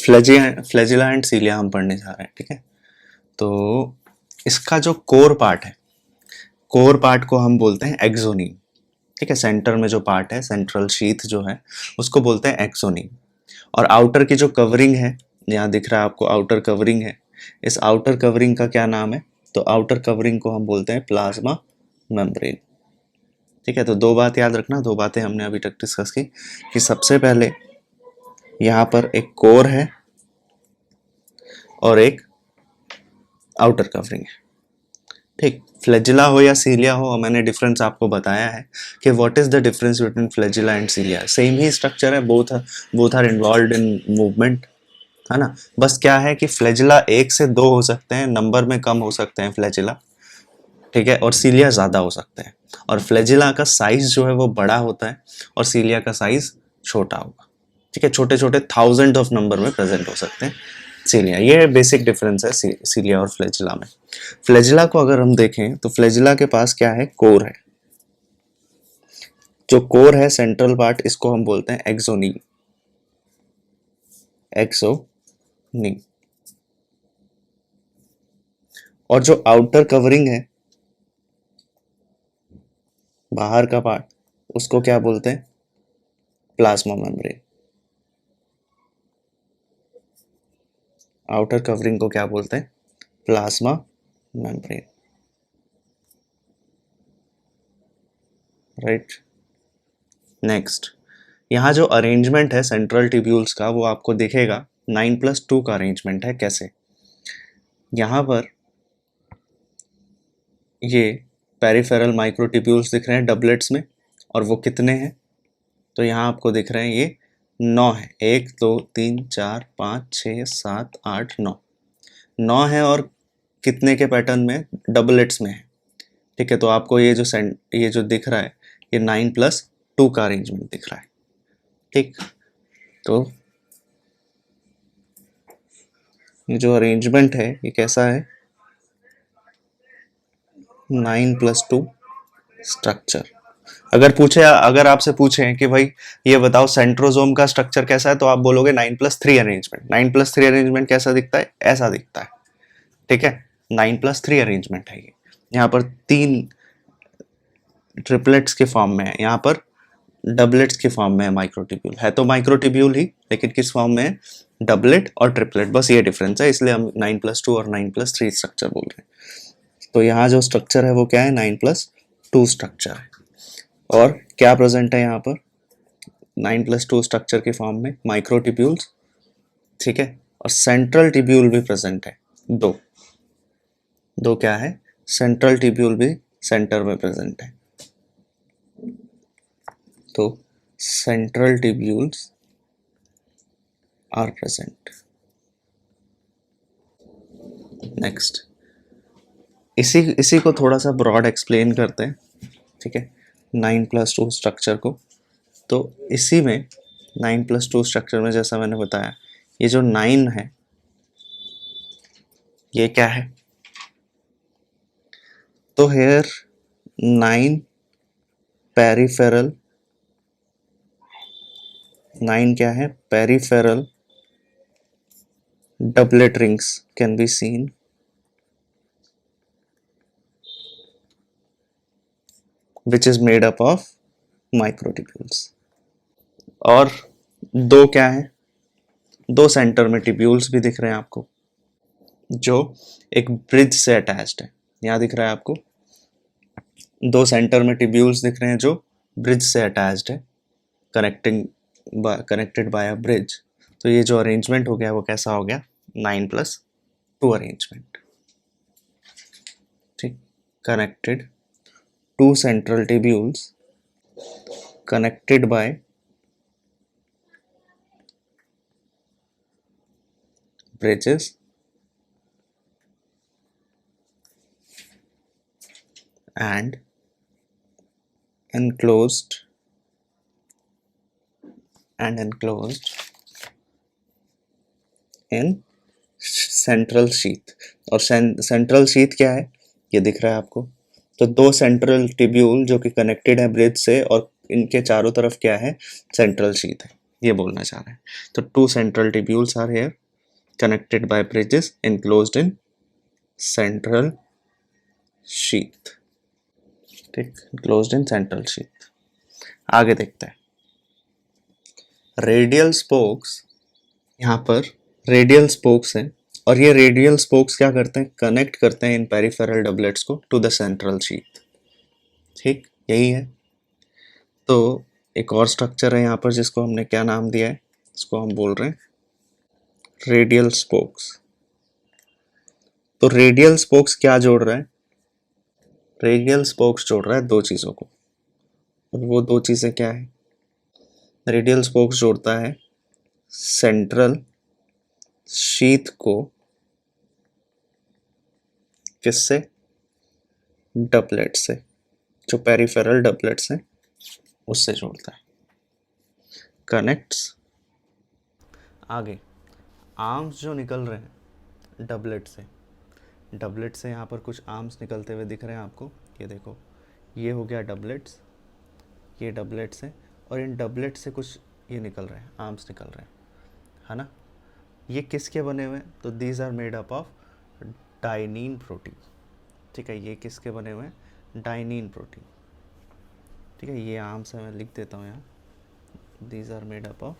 Flagella and सीलिया हम पढ़ने जा रहे हैं, ठीक है। तो इसका जो कोर पार्ट है, कोर पार्ट को हम बोलते हैं एक्सोनीम, ठीक है। सेंटर में जो पार्ट है, सेंट्रल शीथ जो है, उसको बोलते हैं एक्सोनीम। और आउटर की जो कवरिंग है, यहाँ दिख रहा है आपको आउटर कवरिंग है, इस आउटर कवरिंग का क्या नाम है? तो आउटर कवरिंग को हम बोलते हैं प्लाज्मा मेम्ब्रेन, ठीक है। तो दो बात याद रखना, दो बातें हमने अभी तक डिस्कस की कि सबसे पहले यहाँ पर एक कोर है और एक आउटर कवरिंग है, ठीक। फ्लैजिला हो या सीलिया हो, मैंने डिफरेंस आपको बताया है कि what is the difference between flagella and cilia. Same ही स्ट्रक्चर है, both are involved in movement, है ना। बस क्या है कि फ्लैजिला एक से दो हो सकते हैं, नंबर में कम हो सकते हैं फ्लैजिला, ठीक है, और सीलिया ज्यादा हो सकते हैं। और फ्लैजिला का साइज जो है वो बड़ा होता है और सीलिया का साइज छोटा होगा, ठीक है। छोटे छोटे थाउजेंड ऑफ नंबर में प्रेजेंट हो सकते हैं सीलिया। ये बेसिक डिफरेंस है सीलिया और फ्लैजिला में। फ्लैजिला को अगर हम देखें तो फ्लैजिला के पास क्या है? कोर है। जो कोर है, सेंट्रल पार्ट, इसको हम बोलते हैं एक्सोनीम, एक्सोनीम। और जो आउटर कवरिंग है, बाहर का पार्ट, उसको क्या बोलते हैं? Plasma membrane. आउटर कवरिंग को क्या बोलते हैं? Plasma membrane, right. नेक्स्ट, यहाँ जो अरेंजमेंट है सेंट्रल ट्यूब्यूल्स का, वो आपको दिखेगा 9+2 का अरेंजमेंट है। कैसे? यहाँ पर ये पेरिफेरल माइक्रोट्यूब्यूल्स दिख रहे हैं डबलेट्स में, और वो कितने हैं? तो यहाँ आपको दिख रहे हैं ये 9 है। 1 2 3 4 5 6 7 8 9, 9 है। और कितने के पैटर्न में? डबलेट्स में है, ठीक है। तो आपको ये जो दिख रहा है, ये 9+2 का अरेंजमेंट दिख रहा है, ठीक। तो ये जो अरेंजमेंट है ये कैसा है? 9+2 स्ट्रक्चर। अगर आपसे पूछें कि भाई ये बताओ सेंट्रोजोम का स्ट्रक्चर कैसा है, तो आप बोलोगे 9+3 अरेंजमेंट। 9+3 अरेंजमेंट कैसा दिखता है? ऐसा दिखता है, ठीक है। 9+3 अरेंजमेंट है ये। यहाँ पर 3 ट्रिपलेट्स के फॉर्म में है, यहाँ पर डबलेट्स के फॉर्म में है। माइक्रोट्यूब्यूल है तो माइक्रोट्यूब्यूल ही, लेकिन किस फॉर्म में है? डबलेट और ट्रिपलेट, बस ये डिफरेंस है, इसलिए हम 9+2 और 9+3 स्ट्रक्चर बोल रहे हैं। तो यहाँ जो स्ट्रक्चर है वो क्या है? 9+2 स्ट्रक्चर है। और क्या प्रेजेंट है यहाँ पर? 9+2 स्ट्रक्चर के फॉर्म में माइक्रोट्यूब्यूल्स, ठीक है। और सेंट्रल ट्यूब्यूल भी प्रेजेंट है, दो क्या है? सेंट्रल ट्यूब्यूल भी सेंटर में प्रेजेंट है। तो central tubules are present. Next, इसी को थोड़ा सा ब्रॉड एक्सप्लेन करते हैं, ठीक है, 9+2 स्ट्रक्चर को। तो इसी में 9+2 स्ट्रक्चर में, जैसा मैंने बताया, ये जो 9 है ये क्या है? तो हेयर 9 पेरिफेरल, 9 क्या है? Peripheral doublet rings can be seen which is made up of microtubules। और दो क्या है? दो सेंटर में ट्यूब्यूल्स भी दिख रहे हैं आपको, जो एक ब्रिज से अटैच्ड है। यहाँ दिख रहा है आपको दो सेंटर में ट्यूब्यूल्स दिख रहे हैं जो ब्रिज से अटैच्ड है, कनेक्टेड बाय अ ब्रिज। तो ये जो अरेंजमेंट हो गया वो कैसा हो गया? 9+2 अरेंजमेंट, ठीक। Connected, to central tubules connected by bridges and enclosed in central sheath। और सेंट्रल शीथ क्या है? ये दिख रहा है आपको। तो दो सेंट्रल ट्यूब्यूल जो कि कनेक्टेड है ब्रिज से, और इनके चारों तरफ क्या है? सेंट्रल शीथ है, ये बोलना चाह रहे हैं। तो 2 central tubules are here connected by bridges enclosed in central sheath, ठीक, enclosed in central sheath। आगे देखते हैं रेडियल स्पोक्स। यहाँ पर रेडियल स्पोक्स हैं और ये रेडियल स्पोक्स क्या करते हैं, कनेक्ट करते हैं इन पेरिफेरल डबलेट्स को टू द सेंट्रल शीथ, ठीक, यही है। तो एक और स्ट्रक्चर है यहाँ पर जिसको हमने क्या नाम दिया है, इसको हम बोल रहे हैं रेडियल स्पोक्स। तो रेडियल स्पोक्स क्या जोड़ रहा है, रेडियल स्पोक्स जोड़ रहा है दो चीजों को, और वो दो चीजें क्या है, रेडियल स्पोक्स जोड़ता है सेंट्रल शीथ को किससे, डबलेट से, जो पेरिफेरल डबलेट्स हैं उससे जोड़ता है, कनेक्ट्स। आगे आर्म्स जो निकल रहे हैं डबलेट से यहाँ पर कुछ आर्म्स निकलते हुए दिख रहे हैं आपको, ये देखो, ये हो गया डबलेट्स, ये डबलेट्स हैं, और इन डबलेट से कुछ ये निकल रहे हैं, आर्म्स निकल रहे हैं, है ना। ये किसके बने हुए हैं, तो these are made up of dynein protein, ठीक है, ये किसके बने हुए हैं, डाइनिन प्रोटीन, ठीक है। ये आर्म्स है, मैं लिख देता हूँ यहाँ, these are made up of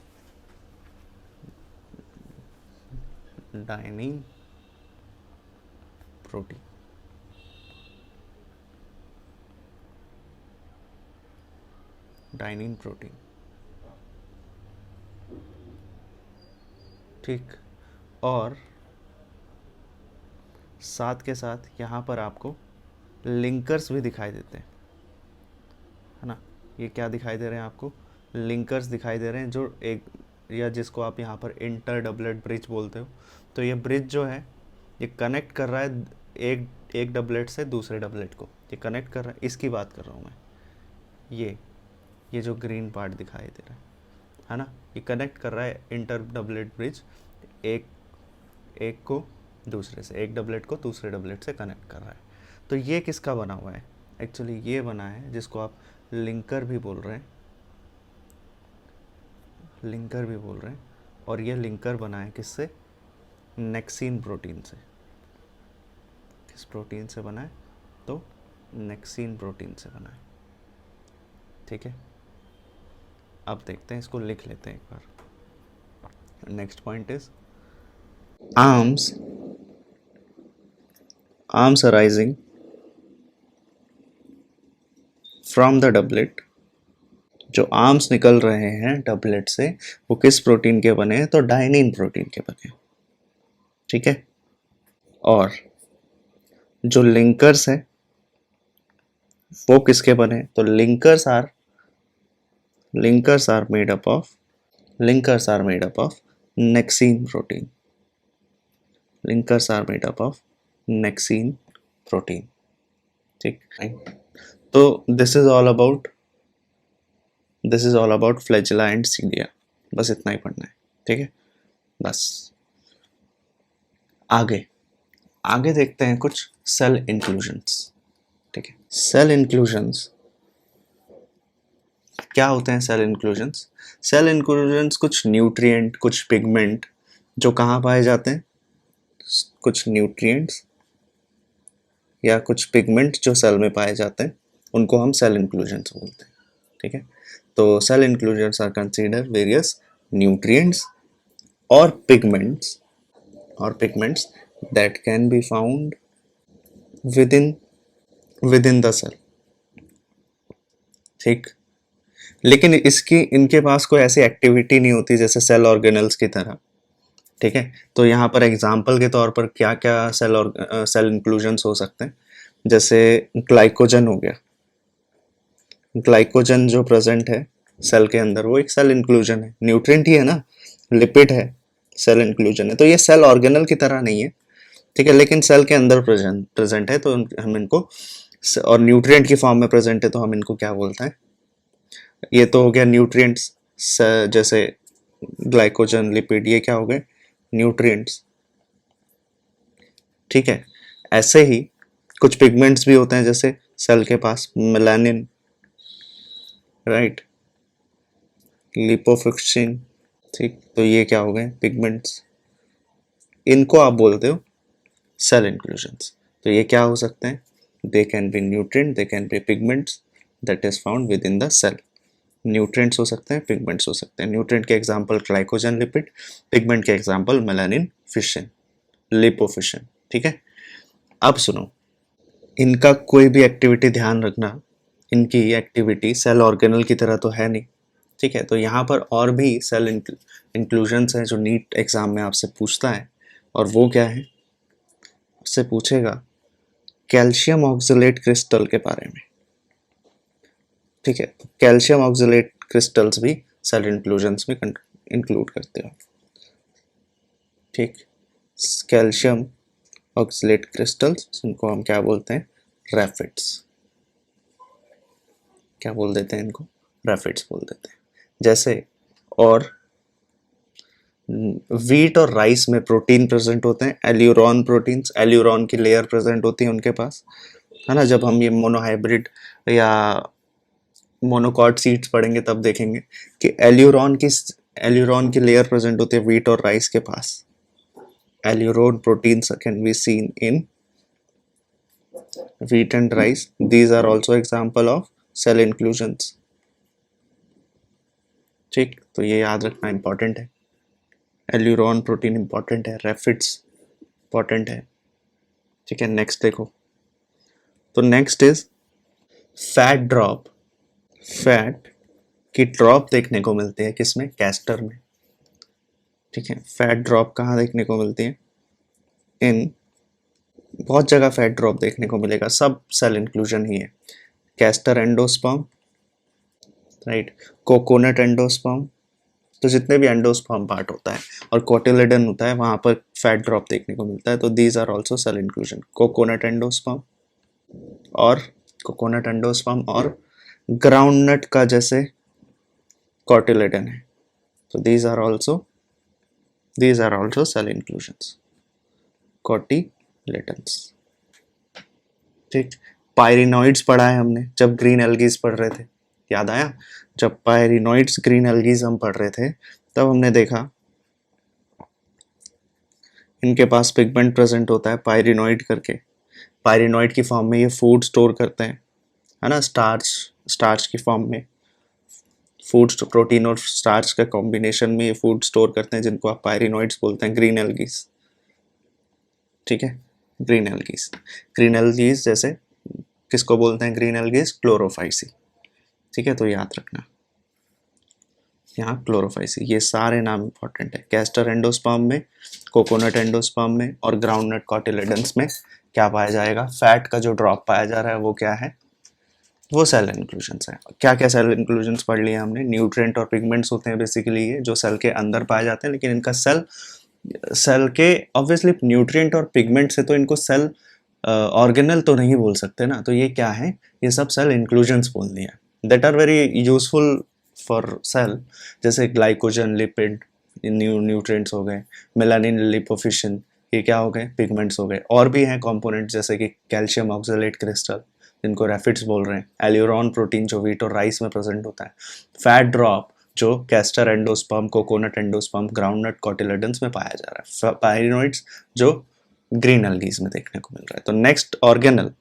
dynein protein, dynein protein, ठीक। और साथ के साथ यहाँ पर आपको लिंकर्स भी दिखाई देते हैं, है ना। ये क्या दिखाई दे रहे हैं आपको, लिंकर्स दिखाई दे रहे हैं, जो एक, या जिसको आप यहाँ पर इंटर डबलेट ब्रिज बोलते हो। तो ये ब्रिज जो है ये कनेक्ट कर रहा है एक डबलेट से दूसरे डबलेट को, ये कनेक्ट कर रहा है, इसकी बात कर रहा हूँ मैं। ये जो ग्रीन पार्ट दिखाई दे रहा है ना, ये कनेक्ट कर रहा है इंटर डबलेट ब्रिज, एक को दूसरे से, एक डबलेट को दूसरे डबलेट से कनेक्ट कर रहा है। तो ये किसका बना हुआ है, एक्चुअली ये बना है जिसको आप लिंकर भी बोल रहे हैं, लिंकर भी बोल रहे हैं, और ये लिंकर बना है किससे, नेक्सिन प्रोटीन से। किस प्रोटीन से बना है, तो नेक्सिन प्रोटीन से बना है, ठीक है। अब देखते हैं, इसको लिख लेते हैं एक बार। Next point is arms arising from the doublet। जो आर्म्स निकल रहे हैं डबलेट से वो किस प्रोटीन के बने हैं, तो डाइनिन प्रोटीन के बने हैं, ठीक है। और जो लिंकर्स हैं वो किसके बने हैं, तो linkers are made up of nexin protein, linkers are made up of nexin protein, ठीक। तो this is all about flagella and cilia, बस इतना ही पढ़ना है, ठीक है। बस आगे देखते हैं कुछ सेल इंक्लूजन्स, ठीक है। सेल इंक्लूजन्स क्या होते हैं, सेल इंक्लूजन्स कुछ न्यूट्रिएंट, कुछ पिगमेंट जो कहाँ पाए जाते हैं, कुछ न्यूट्रिएंट्स या कुछ पिगमेंट जो सेल में पाए जाते हैं उनको हम सेल इंक्लूजन्स बोलते हैं, ठीक है। तो cell inclusions are consider various nutrients और pigments that can be found within the cell, ठीक। लेकिन इनके पास कोई ऐसी एक्टिविटी नहीं होती जैसे सेल ऑर्गेनल्स की तरह, ठीक है। तो यहाँ पर एग्जाम्पल के तौर पर क्या क्या सेल इंक्लूजन्स हो सकते हैं, जैसे ग्लाइकोजन हो गया, ग्लाइकोजन जो प्रेजेंट है सेल के अंदर वो एक सेल इंक्लूजन है, न्यूट्रिएंट ही है ना, लिपिड है, सेल इंक्लूजन है। तो ये सेल ऑर्गेनल की तरह नहीं है, ठीक है, लेकिन सेल के अंदर प्रेजेंट है, तो हम इनको, और न्यूट्रिएंट की फॉर्म में प्रेजेंट है, तो हम इनको क्या बोलते हैं, ये तो हो गया न्यूट्रिएंट्स, जैसे ग्लाइकोजन, लिपिड, ये क्या हो गए, न्यूट्रिएंट्स, ठीक है। ऐसे ही कुछ पिगमेंट्स भी होते हैं, जैसे सेल के पास मेलानिन, राइट, लिपोफिक्सिन, ठीक, तो ये क्या हो गए पिगमेंट्स, इनको आप बोलते हो सेल इंक्लूजन्स। तो ये क्या हो सकते हैं, they can be nutrient, they can be pigments that is found within the cell. Nutrients हो सकते हैं, पिगमेंट्स हो सकते हैं। न्यूट्रिएंट के एग्जांपल ग्लाइकोजन लिपिड, पिगमेंट के एग्जांपल मेलानिन फिशन, लिपोफिशन। ठीक है, अब सुनो, इनका कोई भी एक्टिविटी ध्यान रखना, इनकी एक्टिविटी सेल ऑर्गेनल की तरह तो है नहीं। ठीक है, तो यहाँ पर और भी सेल इंक्लूजन्स हैं जो नीट एग्जाम में आपसे पूछता है, और वो क्या है, उससे पूछेगा कैल्शियम ऑक्सलेट क्रिस्टल के बारे में। ठीक है, तो कैल्शियम ऑक्सलेट क्रिस्टल्स भी सेल इंक्लूजन्स में इंक्लूड करते हो। ठीक, कैल्शियम ऑक्सलेट क्रिस्टल्स, इनको हम क्या बोलते हैं, रैफिड्स। क्या बोल देते हैं इनको, रैफिड्स बोल देते हैं। जैसे, और वीट और राइस में प्रोटीन प्रेजेंट होते हैं, एल्यूरॉन प्रोटीन्स, एल्यूरॉन की लेयर प्रेजेंट होती है उनके पास, है ना। जब हम ये मोनोहाइब्रिड या मोनोकॉट सीड्स पढ़ेंगे तब देखेंगे कि एल्यूरॉन की लेयर प्रेजेंट होती है वीट और राइस के पास। Aleurone proteins can be seen in wheat and rice. These are also example of cell inclusions. ठीक, तो ये याद रखना इंपॉर्टेंट है। एल्यूरॉन प्रोटीन इंपॉर्टेंट है, रेफिड्स इंपॉर्टेंट है। ठीक है, नेक्स्ट देखो, तो next is fat drop. Fat की ड्रॉप देखने को मिलती है किसमें, कैस्टर में। ठीक है, फैट ड्रॉप कहाँ देखने को मिलती है, इन बहुत जगह फैट ड्रॉप देखने को मिलेगा, सब सेल इंक्लूजन ही है। Castor endosperm, right, coconut endosperm, तो जितने भी एंडोस्पर्म पार्ट होता है और कोटिलेडन होता है वहां पर फैट ड्रॉप देखने को मिलता है। तो these are also cell inclusion, coconut endosperm और ग्राउंडनट का जैसे कोटिलेडन है। तो these are also cell inclusions, cotyledons. ठीक, पायरिनॉइड्स पढ़ा है हमने जब ग्रीन एल्गीज पढ़ रहे थे, याद आया, जब पायरिनॉइड्स ग्रीन एल्गीज हम पढ़ रहे थे तब हमने देखा इनके पास पिगमेंट प्रेजेंट होता है पायरिनॉइड करके। पायरिनॉइड की फॉर्म में ये फूड स्टोर करते हैं, है ना, स्टार्च की फॉर्म में, फूड प्रोटीन और स्टार्च का कॉम्बिनेशन में ये फूड स्टोर करते हैं, जिनको आप पायरिनॉइड्स बोलते हैं, ग्रीन एल्गीज। ठीक है, ग्रीन एल्गीज जैसे किसको बोलते हैं, ग्रीन एल्गीज, क्लोरोफाइसी। ठीक है, तो याद रखना यहाँ क्लोरोफाइसी, ये सारे नाम इंपॉर्टेंट है। कैस्टर एंडोस्पर्म में, कोकोनट एंडोस्पर्म में और ग्राउंडनट कोटिलेडन्स में क्या पाया जाएगा, फैट का जो ड्रॉप पाया जा रहा है वो क्या है, वो सेल इंक्लूजन्स है। क्या क्या सेल इंक्लूजन्स पढ़ लिए हमने, न्यूट्रिएंट और पिगमेंट्स होते हैं बेसिकली ये जो सेल के अंदर पाए जाते हैं, लेकिन इनका सेल के ऑब्वियसली न्यूट्रिएंट और पिगमेंट से तो इनको सेल ऑर्गेनल तो नहीं बोल सकते ना, तो ये क्या है, ये सब सेल इंक्लूजन्स बोल दिया, that are very useful for cell. जैसे ग्लाइकोजन लिपिड न्यूट्रिएंट्स हो गए, मेलानिन लिपोफिशन, ये क्या हो गए, पिगमेंट्स हो गए। और भी हैं कंपोनेंट जैसे कि कैल्शियम ऑक्सलेट क्रिस्टल जिनको रैफिड्स बोल रहे हैं, एल्यूरॉन प्रोटीन जो व्हीट और राइस में प्रेजेंट होता है, फैट ड्रॉप जो castor endosperm, coconut endosperm, groundnut cotyledons में पाया जा रहा है, पायरिनॉइड्स जो ग्रीन एल्गीज में देखने को मिल रहा है। तो नेक्स्ट ऑर्गेनल,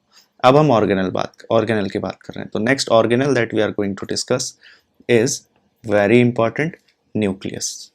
अब हम ऑर्गेनल की बात कर रहे हैं। तो next organelle that we are going to discuss is very important, nucleus.